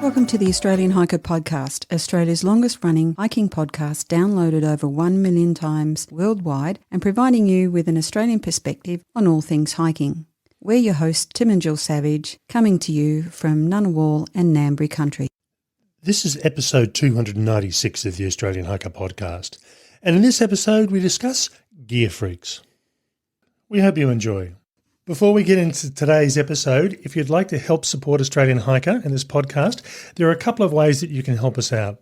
Welcome to the Australian Hiker Podcast, Australia's longest running hiking podcast, downloaded over 1 million times worldwide and providing you with an Australian perspective on all things hiking. We're your hosts, Tim and Jill Savage, coming to you from Ngunnawal and Ngambri country. This is episode 296 of the Australian Hiker Podcast, and in this episode we discuss gear freaks. We hope you enjoy. Before we get into today's episode, if you'd like to help support Australian Hiker and this podcast, there are a couple of ways that you can help us out.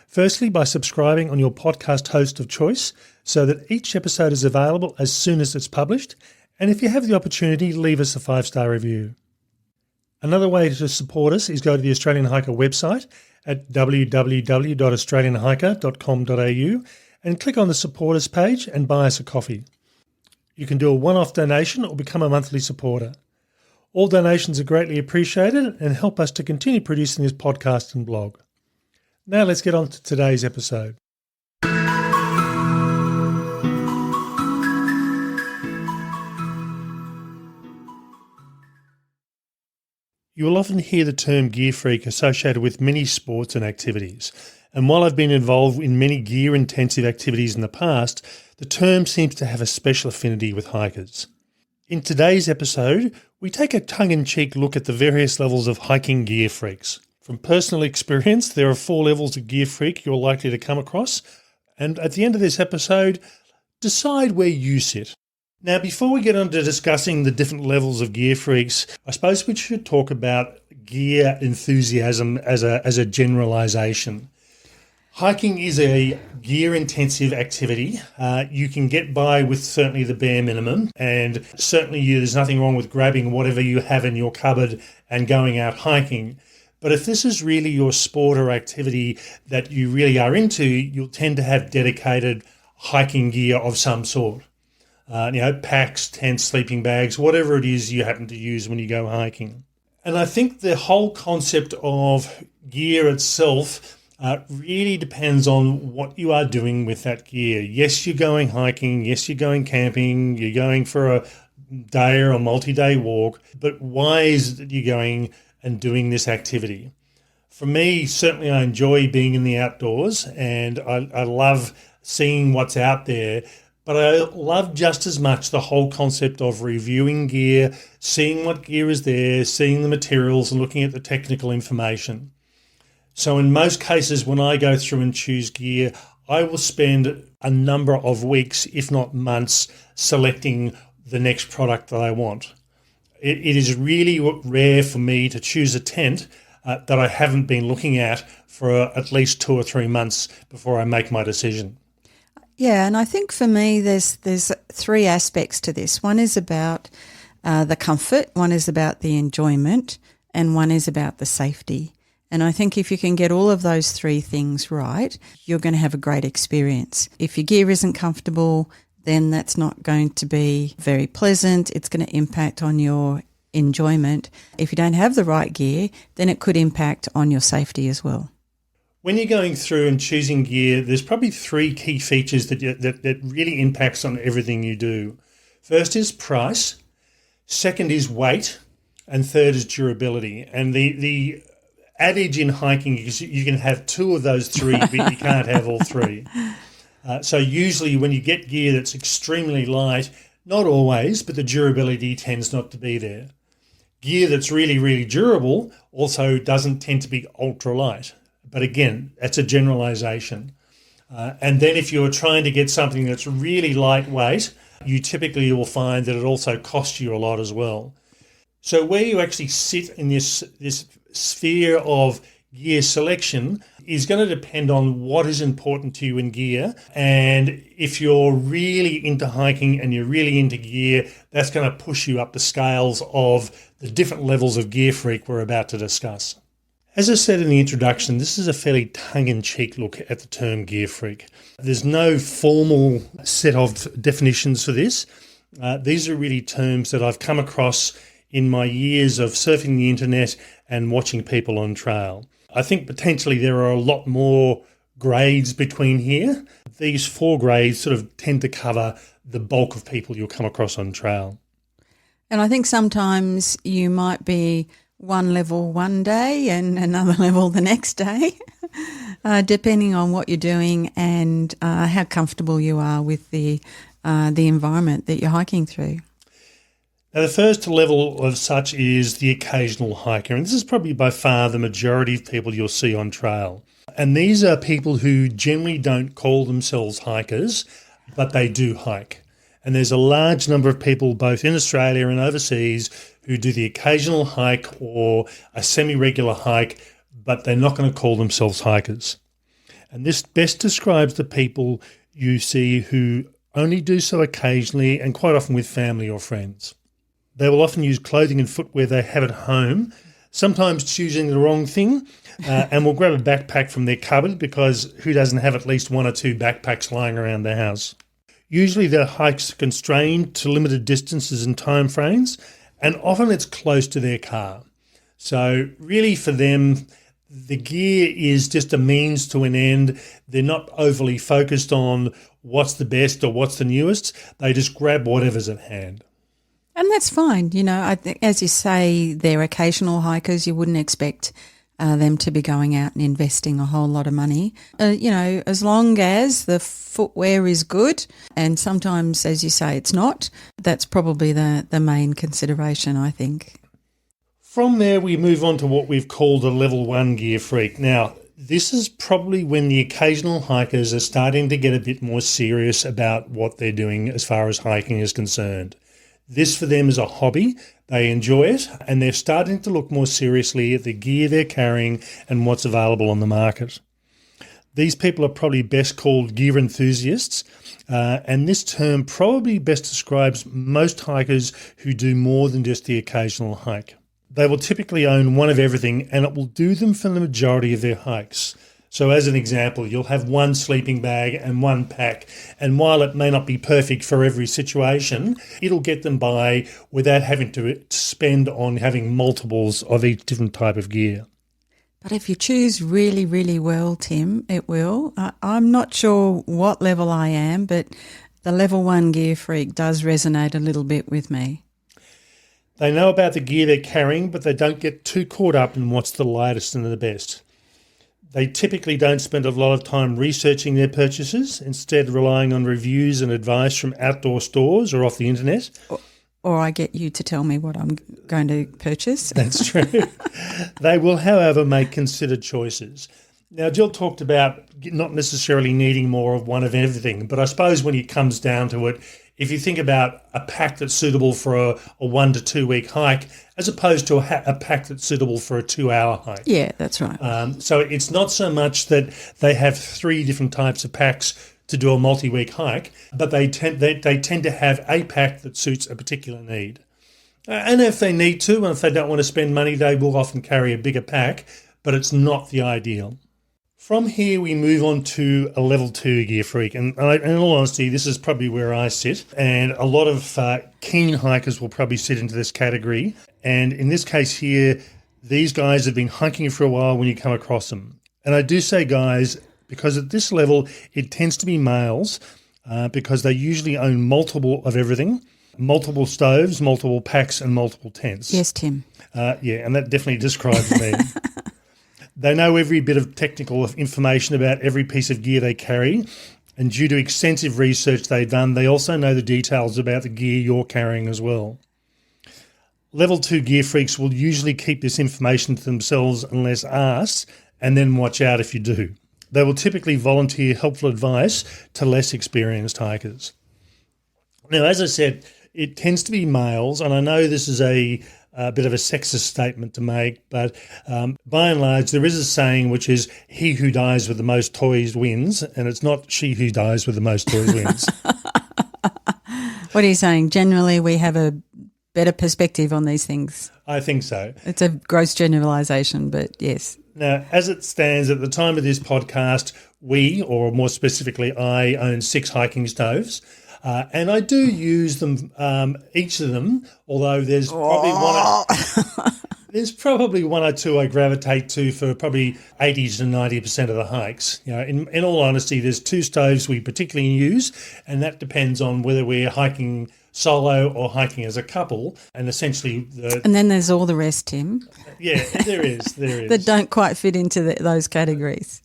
Firstly, by subscribing on your podcast host of choice so that each episode is available as soon as it's published, and if you have the opportunity, leave us a 5-star review. Another way to support us is go to the Australian Hiker website at www.australianhiker.com.au and click on the supporters page and buy us a coffee. You can do a one-off donation or become a monthly supporter. All donations are greatly appreciated and help us to continue producing this podcast and blog. Now let's get on to today's episode. You will often hear the term gear freak associated with many sports and activities. And while I've been involved in many gear-intensive activities in the past, the term seems to have a special affinity with hikers. In today's episode, we take a tongue-in-cheek look at the various levels of hiking gear freaks. From personal experience, there are 4 levels of gear freak you're likely to come across, and at the end of this episode, decide where you sit. Now, before we get on to discussing the different levels of gear freaks, I suppose we should talk about gear enthusiasm as a generalisation. Hiking is a gear-intensive activity. You can get by with certainly the bare minimum, and certainly there's nothing wrong with grabbing whatever you have in your cupboard and going out hiking. But if this is really your sport or activity that you really are into, you'll tend to have dedicated hiking gear of some sort. Packs, tents, sleeping bags, whatever it is you happen to use when you go hiking. And I think the whole concept of gear itself really depends on what you are doing with that gear. Yes, you're going hiking. Yes, you're going camping. You're going for a day or a multi-day walk. But why is it that you're going and doing this activity? For me, certainly I enjoy being in the outdoors and I love seeing what's out there. But I love just as much the whole concept of reviewing gear, seeing what gear is there, seeing the materials and looking at the technical information. So in most cases, when I go through and choose gear, I will spend a number of weeks, if not months, selecting the next product that I want. It is really rare for me to choose a tent that I haven't been looking at for at least 2 or 3 months before I make my decision. Yeah, and I think for me there's 3 aspects to this. One is about the comfort, one is about the enjoyment, and one is about the safety. And I think if you can get all of those 3 things right, you're going to have a great experience. If your gear isn't comfortable, then that's not going to be very pleasant. It's going to impact on your enjoyment. If you don't have the right gear, then it could impact on your safety as well. When you're going through and choosing gear, there's probably 3 key features that really impacts on everything you do. First is price, second is weight, and third is durability. And the adage in hiking is you can have 2 of those 3, but you can't have all 3. So usually when you get gear that's extremely light, not always, but the durability tends not to be there. Gear that's really, really durable also doesn't tend to be ultra light. But again, that's a generalization. And then if you're trying to get something that's really lightweight, you typically will find that it also costs you a lot as well. So where you actually sit in this sphere of gear selection is going to depend on what is important to you in gear. And if you're really into hiking and you're really into gear, that's going to push you up the scales of the different levels of gear freak we're about to discuss. As I said in the introduction, this is a fairly tongue-in-cheek look at the term gear freak. There's no formal set of definitions for this. These are really terms that I've come across in my years of surfing the internet and watching people on trail. I think potentially there are a lot more grades between here. These 4 grades sort of tend to cover the bulk of people you'll come across on trail. And I think sometimes you might be one level one day and another level the next day, depending on what you're doing and how comfortable you are with the environment that you're hiking through. Now, the first level of such is the occasional hiker, and this is probably by far the majority of people you'll see on trail. And these are people who generally don't call themselves hikers, but they do hike. And there's a large number of people, both in Australia and overseas, who do the occasional hike or a semi-regular hike, but they're not going to call themselves hikers. And this best describes the people you see who only do so occasionally and quite often with family or friends. They will often use clothing and footwear they have at home, sometimes choosing the wrong thing, and will grab a backpack from their cupboard because who doesn't have at least one or two backpacks lying around their house? Usually their hikes are constrained to limited distances and time frames, and often it's close to their car. So really for them, the gear is just a means to an end. They're not overly focused on what's the best or what's the newest. They just grab whatever's at hand. And that's fine. You know, I think, as you say, they're occasional hikers. You wouldn't expect them to be going out and investing a whole lot of money. You know, as long as the footwear is good, and sometimes, as you say, it's not, that's probably the main consideration, I think. From there, we move on to what we've called a level 1 gear freak. Now, this is probably when the occasional hikers are starting to get a bit more serious about what they're doing as far as hiking is concerned. This for them is a hobby. They enjoy it, and they're starting to look more seriously at the gear they're carrying and what's available on the market. These people are probably best called gear enthusiasts, and this term probably best describes most hikers who do more than just the occasional hike. They will typically own one of everything, and it will do them for the majority of their hikes. So as an example, you'll have one sleeping bag and one pack, and while it may not be perfect for every situation, it'll get them by without having to spend on having multiples of each different type of gear. But if you choose really, really well, Tim, it will. I'm not sure what level I am, but the level 1 gear freak does resonate a little bit with me. They know about the gear they're carrying, but they don't get too caught up in what's the lightest and the best. They typically don't spend a lot of time researching their purchases, instead relying on reviews and advice from outdoor stores or off the internet. Or I get you to tell me what I'm going to purchase. That's true. They will, however, make considered choices. Now, Jill talked about not necessarily needing more of one of everything, but I suppose when it comes down to it, if you think about a pack that's suitable for a 1 to 2 week hike, as opposed to a pack that's suitable for a 2-hour hike. Yeah, that's right. So it's not so much that they have 3 different types of packs to do a multi-week hike, but they tend to have a pack that suits a particular need. And if they need to, and if they don't want to spend money, they will often carry a bigger pack, but it's not the ideal. From here, we move on to a level 2 gear freak. And in all honesty, this is probably where I sit. And a lot of keen hikers will probably sit into this category. And in this case here, these guys have been hiking for a while when you come across them. And I do say guys, because at this level, it tends to be males because they usually own multiple of everything, multiple stoves, multiple packs, and multiple tents. Yes, Tim. Yeah, and that definitely describes me. They know every bit of technical information about every piece of gear they carry, and due to extensive research they've done, they also know the details about the gear you're carrying as well. Level 2 gear freaks will usually keep this information to themselves unless asked, and then watch out if you do. They will typically volunteer helpful advice to less experienced hikers. Now, as I said, it tends to be males, and I know this is a bit of a sexist statement to make, but by and large, there is a saying which is he who dies with the most toys wins, and it's not she who dies with the most toys wins. What are you saying? Generally, we have a better perspective on these things. I think so. It's a gross generalisation, but yes. Now, as it stands at the time of this podcast, we, or more specifically I, own 6 hiking stoves. And I do use them, each of them, although there's probably one or two I gravitate to for probably 80 to 90% of the hikes. You know, in all honesty, there's 2 stoves we particularly use, and that depends on whether we're hiking solo or hiking as a couple. And essentially, And then there's all the rest, Tim, yeah, there is. that don't quite fit into those categories.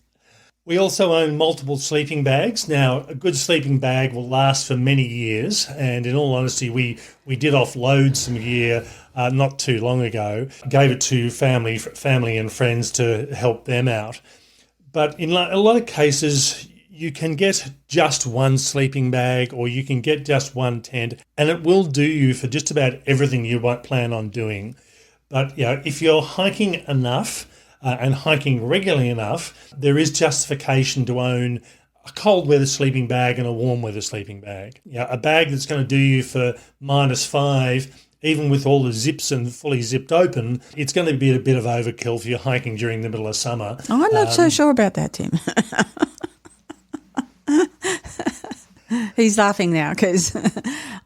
We also own multiple sleeping bags. Now, a good sleeping bag will last for many years. And in all honesty, we did offload some gear not too long ago, gave it to family and friends to help them out. But in a lot of cases, you can get just one sleeping bag or you can get just one tent, and it will do you for just about everything you might plan on doing. But if you're hiking enough and hiking regularly enough, there is justification to own a cold weather sleeping bag and a warm weather sleeping bag. A bag that's going to do you for -5, even with all the zips and fully zipped open, it's going to be a bit of overkill if you're hiking during the middle of summer. Oh, I'm not so sure about that, Tim. He's laughing now because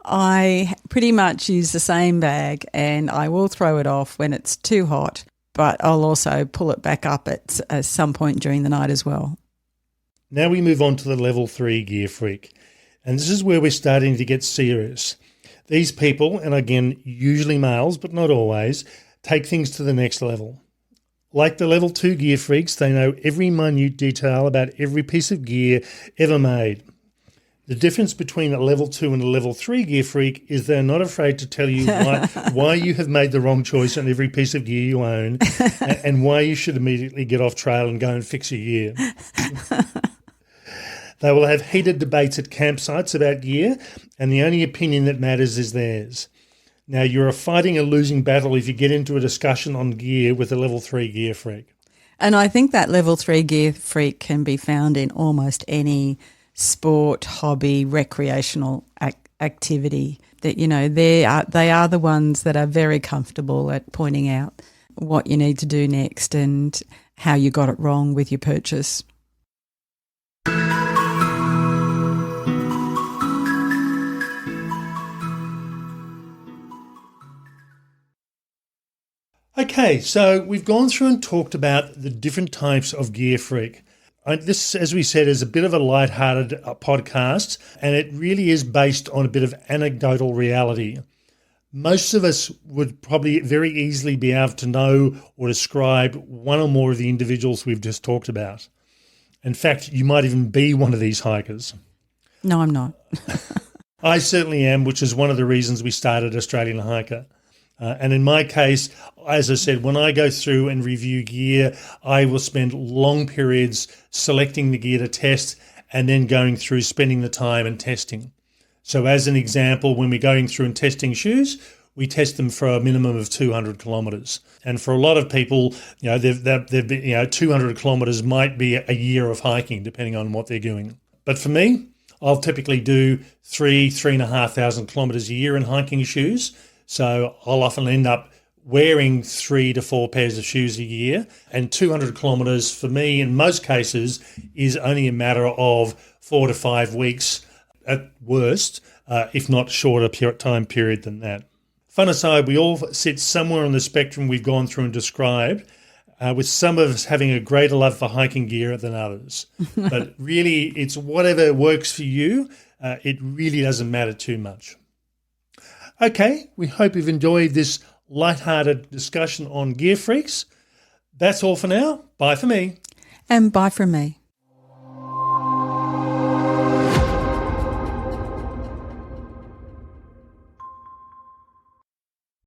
I pretty much use the same bag and I will throw it off when it's too hot, but I'll also pull it back up at some point during the night as well. Now we move on to the level 3 gear freak, and this is where we're starting to get serious. These people, and again, usually males, but not always, take things to the next level. Like the level 2 gear freaks, they know every minute detail about every piece of gear ever made. The difference between a level 2 and a level 3 gear freak is they're not afraid to tell you why you have made the wrong choice on every piece of gear you own and why you should immediately get off trail and go and fix your gear. They will have heated debates at campsites about gear, and the only opinion that matters is theirs. Now, you're fighting a losing battle if you get into a discussion on gear with a level 3 gear freak. And I think that level 3 gear freak can be found in almost any sport, hobby, recreational activity. That, they are the ones that are very comfortable at pointing out what you need to do next and how you got it wrong with your purchase. Okay, so we've gone through and talked about the different types of gear freak. This, as we said, is a bit of a lighthearted podcast, and it really is based on a bit of anecdotal reality. Most of us would probably very easily be able to know or describe one or more of the individuals we've just talked about. In fact, you might even be one of these hikers. No, I'm not. I certainly am, which is one of the reasons we started Australian Hiker. And in my case, as I said, when I go through and review gear, I will spend long periods selecting the gear to test and then going through spending the time and testing. So as an example, when we're going through and testing shoes, we test them for a minimum of 200 kilometres. And for a lot of people, they've been, 200 kilometres might be a year of hiking, depending on what they're doing. But for me, I'll typically do 3,500 kilometres a year in hiking shoes. So I'll often end up wearing 3 to 4 pairs of shoes a year, and 200 kilometres for me in most cases is only a matter of 4 to 5 weeks at worst, if not shorter time period than that. Fun aside, we all sit somewhere on the spectrum we've gone through and described, with some of us having a greater love for hiking gear than others. But really, it's whatever works for you. It really doesn't matter too much. Okay, we hope you've enjoyed this lighthearted discussion on gear freaks. That's all for now. Bye for me. And bye from me.